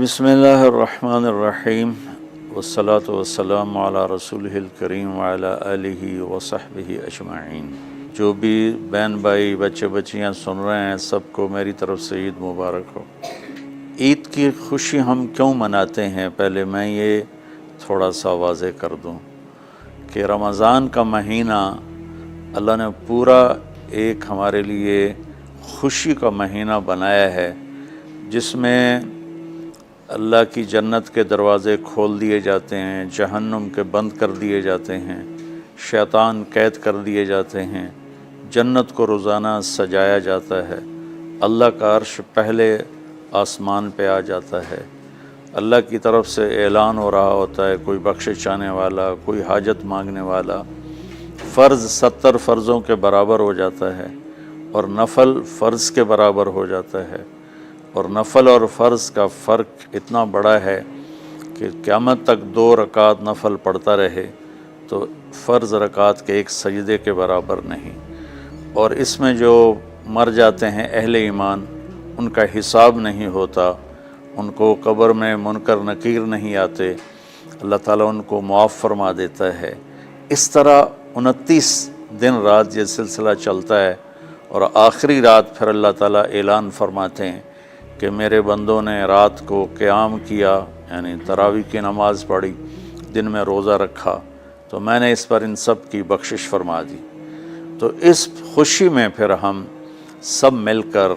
بسم اللہ الرحمن الرحیم والصلاة والسلام علی رسولہ الکریم وعلی آلہ وصحبہ اجمعین۔ جو بھی بہن بھائی بچے بچیاں سن رہے ہیں سب کو میری طرف سے عید مبارک ہو۔ عید کی خوشی ہم کیوں مناتے ہیں، پہلے میں یہ تھوڑا سا واضح کر دوں کہ رمضان کا مہینہ اللہ نے پورا ایک ہمارے لیے خوشی کا مہینہ بنایا ہے، جس میں اللہ کی جنت کے دروازے کھول دیے جاتے ہیں، جہنم کے بند کر دیے جاتے ہیں، شیطان قید کر دیے جاتے ہیں، جنت کو روزانہ سجایا جاتا ہے، اللہ کا عرش پہلے آسمان پہ آ جاتا ہے، اللہ کی طرف سے اعلان ہو رہا ہوتا ہے، کوئی بخشش چاہنے والا، کوئی حاجت مانگنے والا، فرض 70 فرضوں کے برابر ہو جاتا ہے اور نفل فرض کے برابر ہو جاتا ہے، اور نفل اور فرض کا فرق اتنا بڑا ہے کہ قیامت تک 2 رکعت نفل پڑھتا رہے تو فرض رکعت کے ایک سجدے کے برابر نہیں، اور اس میں جو مر جاتے ہیں اہل ایمان ان کا حساب نہیں ہوتا، ان کو قبر میں منکر نکیر نہیں آتے، اللہ تعالیٰ ان کو معاف فرما دیتا ہے۔ اس طرح 29 دن رات یہ سلسلہ چلتا ہے، اور آخری رات پھر اللہ تعالیٰ اعلان فرماتے ہیں کہ میرے بندوں نے رات کو قیام کیا، یعنی تراویح کی نماز پڑھی، دن میں روزہ رکھا، تو میں نے اس پر ان سب کی بخشش فرما دی۔ تو اس خوشی میں پھر ہم سب مل کر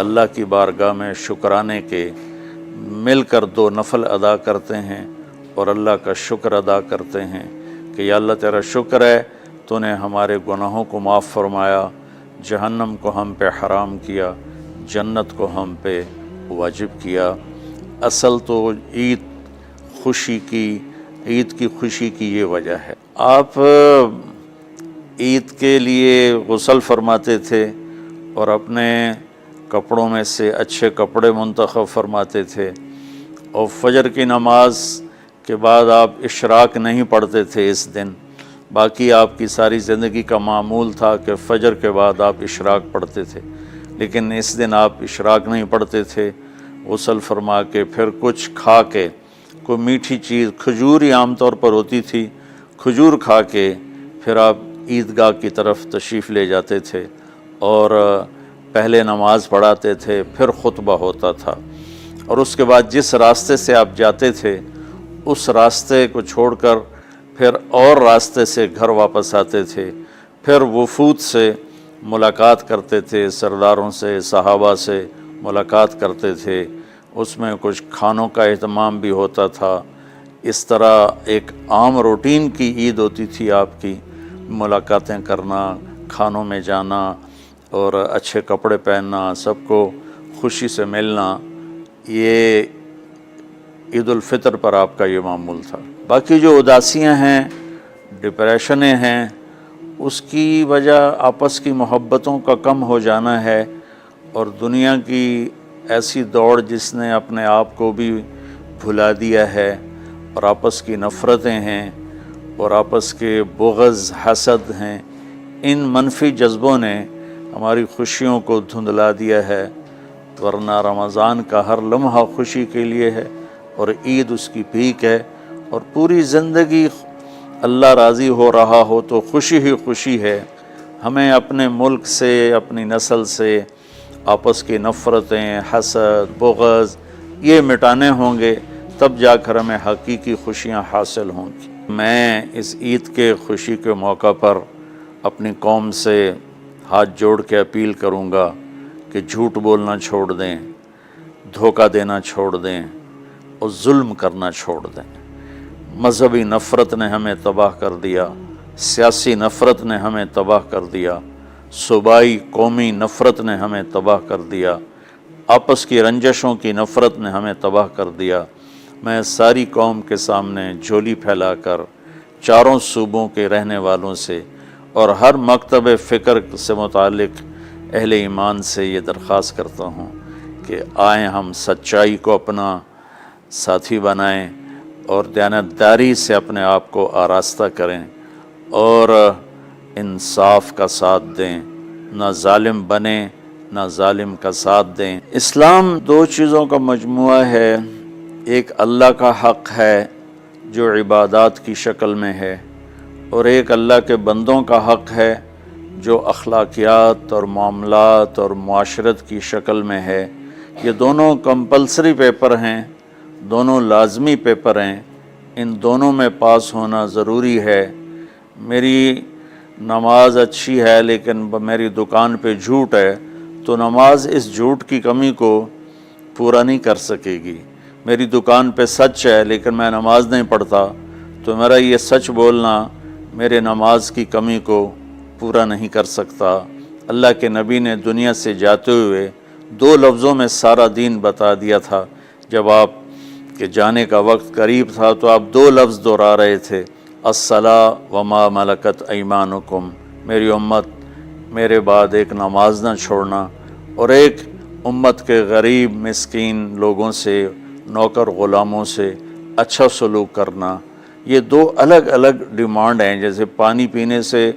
اللہ کی بارگاہ میں شکرانے کے مل کر 2 نفل ادا کرتے ہیں اور اللہ کا شکر ادا کرتے ہیں کہ یا اللہ تیرا شکر ہے تو نے ہمارے گناہوں کو معاف فرمایا، جہنم کو ہم پہ حرام کیا، جنت کو ہم پہ واجب کیا۔ اصل تو عید کی خوشی کی یہ وجہ ہے۔ آپ عید کے لیے غسل فرماتے تھے اور اپنے کپڑوں میں سے اچھے کپڑے منتخب فرماتے تھے، اور فجر کی نماز کے بعد آپ اشراق نہیں پڑھتے تھے اس دن، باقی آپ کی ساری زندگی کا معمول تھا کہ فجر کے بعد آپ اشراق پڑھتے تھے، لیکن اس دن آپ اشراق نہیں پڑھتے تھے، غسل فرما کے پھر کچھ کھا کے، کوئی میٹھی چیز، کھجور ہی عام طور پر ہوتی تھی، کھجور کھا کے پھر آپ عیدگاہ کی طرف تشریف لے جاتے تھے اور پہلے نماز پڑھاتے تھے، پھر خطبہ ہوتا تھا، اور اس کے بعد جس راستے سے آپ جاتے تھے اس راستے کو چھوڑ کر پھر اور راستے سے گھر واپس آتے تھے، پھر وفود سے ملاقات کرتے تھے، سرداروں سے، صحابہ سے ملاقات کرتے تھے، اس میں کچھ کھانوں کا اہتمام بھی ہوتا تھا۔ اس طرح ایک عام روٹین کی عید ہوتی تھی آپ کی، ملاقاتیں کرنا، کھانوں میں جانا اور اچھے کپڑے پہننا، سب کو خوشی سے ملنا، یہ عید الفطر پر آپ کا یہ معمول تھا۔ باقی جو اداسیاں ہیں، ڈپریشنیں ہیں، اس کی وجہ آپس کی محبتوں کا کم ہو جانا ہے، اور دنیا کی ایسی دوڑ جس نے اپنے آپ کو بھی بھلا دیا ہے، اور آپس کی نفرتیں ہیں اور آپس کے بغض، حسد ہیں، ان منفی جذبوں نے ہماری خوشیوں کو دھندلا دیا ہے، ورنہ رمضان کا ہر لمحہ خوشی کے لیے ہے، اور عید اس کی پیک ہے، اور پوری زندگی اللہ راضی ہو رہا ہو تو خوشی ہی خوشی ہے۔ ہمیں اپنے ملک سے، اپنی نسل سے آپس کی نفرتیں، حسد، بغض یہ مٹانے ہوں گے، تب جا کر ہمیں حقیقی خوشیاں حاصل ہوں گی۔ میں اس عید کے خوشی کے موقع پر اپنی قوم سے ہاتھ جوڑ کے اپیل کروں گا کہ جھوٹ بولنا چھوڑ دیں، دھوکہ دینا چھوڑ دیں اور ظلم کرنا چھوڑ دیں۔ مذہبی نفرت نے ہمیں تباہ کر دیا، سیاسی نفرت نے ہمیں تباہ کر دیا، صوبائی قومی نفرت نے ہمیں تباہ کر دیا، آپس کی رنجشوں کی نفرت نے ہمیں تباہ کر دیا۔ میں ساری قوم کے سامنے جھولی پھیلا کر چاروں صوبوں کے رہنے والوں سے اور ہر مکتب فکر سے متعلق اہل ایمان سے یہ درخواست کرتا ہوں کہ آئیں ہم سچائی کو اپنا ساتھی بنائیں اور دیانتداری سے اپنے آپ کو آراستہ کریں اور انصاف کا ساتھ دیں، نہ ظالم بنیں نہ ظالم کا ساتھ دیں۔ اسلام 2 چیزوں کا مجموعہ ہے، ایک اللہ کا حق ہے جو عبادات کی شکل میں ہے، اور ایک اللہ کے بندوں کا حق ہے جو اخلاقیات اور معاملات اور معاشرت کی شکل میں ہے۔ یہ دونوں کمپلسری پیپر ہیں، دونوں لازمی پیپر ہیں، ان دونوں میں پاس ہونا ضروری ہے۔ میری نماز اچھی ہے لیکن میری دکان پہ جھوٹ ہے تو نماز اس جھوٹ کی کمی کو پورا نہیں کر سکے گی۔ میری دکان پہ سچ ہے لیکن میں نماز نہیں پڑھتا تو میرا یہ سچ بولنا میرے نماز کی کمی کو پورا نہیں کر سکتا۔ اللہ کے نبی نے دنیا سے جاتے ہوئے 2 لفظوں میں سارا دین بتا دیا تھا۔ جب آپ کے جانے کا وقت قریب تھا تو آپ 2 لفظ دہرا رہے تھے، الصلاۃ وما ملکت ایمانکم، میری امت میرے بعد ایک نماز نہ چھوڑنا، اور ایک امت کے غریب مسکین لوگوں سے، نوکر غلاموں سے اچھا سلوک کرنا۔ یہ 2 الگ الگ ڈیمانڈ ہیں۔ جیسے پانی پینے سے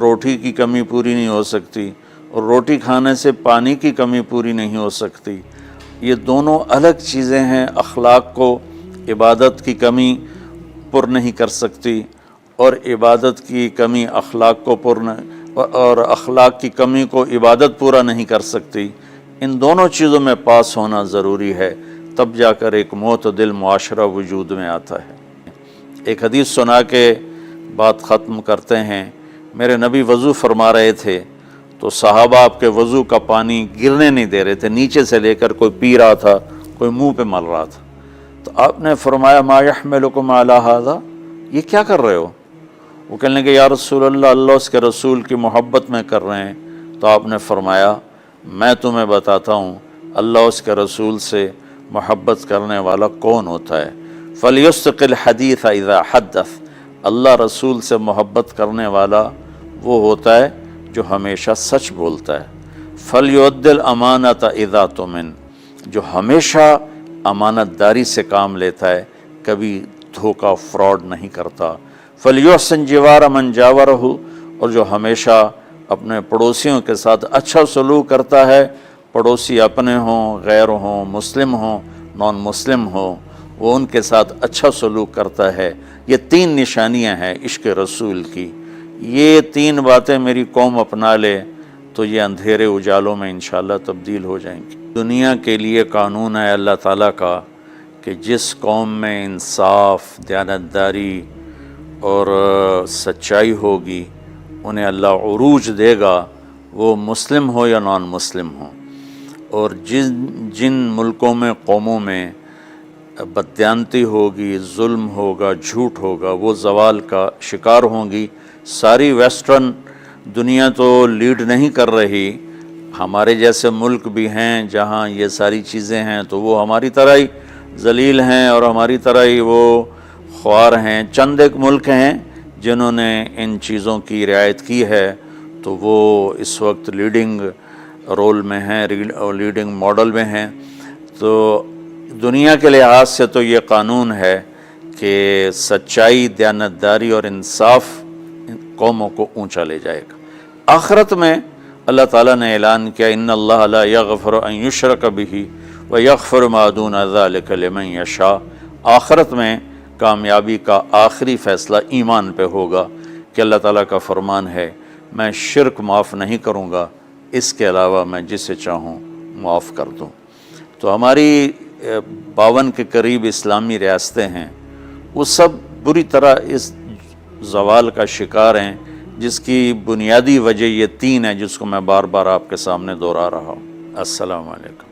روٹی کی کمی پوری نہیں ہو سکتی اور روٹی کھانے سے پانی کی کمی پوری نہیں ہو سکتی، یہ دونوں الگ چیزیں ہیں۔ اخلاق کو عبادت کی کمی پر نہیں کر سکتی، اور عبادت کی کمی اخلاق کو اور اخلاق کی کمی کو عبادت پورا نہیں کر سکتی۔ ان دونوں چیزوں میں پاس ہونا ضروری ہے، تب جا کر ایک معتدل معاشرہ وجود میں آتا ہے۔ ایک حدیث سنا کے بات ختم کرتے ہیں۔ میرے نبی وضو فرما رہے تھے تو صحابہ آپ کے وضو کا پانی گرنے نہیں دے رہے تھے، نیچے سے لے کر کوئی پی رہا تھا، کوئی منہ پہ مل رہا تھا۔ تو آپ نے فرمایا ما یحملکم علی ھذا، یہ کیا کر رہے ہو؟ وہ کہنے لگے یا رسول اللہ، اللہ اس کے رسول کی محبت میں کر رہے ہیں۔ تو آپ نے فرمایا میں تمہیں بتاتا ہوں اللہ اس کے رسول سے محبت کرنے والا کون ہوتا ہے۔ فَلْيُسْتِقِ الْحَدِيثَ اِذَا حَدَّثَ، اللہ رسول سے محبت کرنے والا وہ ہوتا ہے جو ہمیشہ سچ بولتا ہے۔ فَلْيُؤَدِّ الْأَمَانَةَ اِذَا تُؤْمِنَ، جو ہمیشہ امانت داری سے کام لیتا ہے، کبھی دھوکہ فراڈ نہیں کرتا۔ فَلْيُحْسِنْ جِوَارَ مَنْ جَاوَرَهُ، اور جو ہمیشہ اپنے پڑوسیوں کے ساتھ اچھا سلوک کرتا ہے، پڑوسی اپنے ہوں، غیر ہوں، مسلم ہوں، نان مسلم ہوں، وہ ان کے ساتھ اچھا سلوک کرتا ہے۔ یہ 3 نشانیاں ہیں عشق رسول کی۔ یہ 3 باتیں میری قوم اپنا لے تو یہ اندھیرے اجالوں میں انشاءاللہ تبدیل ہو جائیں گی۔ دنیا کے لیے قانون ہے اللہ تعالیٰ کا کہ جس قوم میں انصاف، دیانتداری اور سچائی ہوگی انہیں اللہ عروج دے گا، وہ مسلم ہو یا نان مسلم ہو۔ اور جن ملکوں میں، قوموں میں بددیانتی ہوگی، ظلم ہوگا، جھوٹ ہوگا، وہ زوال کا شکار ہوں گی۔ ساری ویسٹرن دنیا تو لیڈ نہیں کر رہی، ہمارے جیسے ملک بھی ہیں جہاں یہ ساری چیزیں ہیں تو وہ ہماری طرح ہی ذلیل ہیں اور ہماری طرح ہی وہ خوار ہیں۔ چند ایک ملک ہیں جنہوں نے ان چیزوں کی رعایت کی ہے تو وہ اس وقت لیڈنگ رول میں ہیں، لیڈنگ ماڈل میں ہیں۔ تو دنیا کے لحاظ سے تو یہ قانون ہے کہ سچائی، دیانتداری اور انصاف قوموں کو اونچا لے جائے گا۔ آخرت میں اللہ تعالیٰ نے اعلان کیا ان اللہ لا یغفر ان یشرک بہ ویغفر ما دون ذلک لمن یشاء۔ آخرت میں کامیابی کا آخری فیصلہ ایمان پہ ہوگا کہ اللہ تعالیٰ کا فرمان ہے میں شرک معاف نہیں کروں گا، اس کے علاوہ میں جسے چاہوں معاف کر دوں۔ تو ہماری 52 کے قریب اسلامی ریاستیں ہیں، وہ سب بری طرح اس زوال کا شکار ہیں، جس کی بنیادی وجہ یہ 3 ہے جس کو میں بار بار آپ کے سامنے دہرا رہا ہوں۔ السلام علیکم۔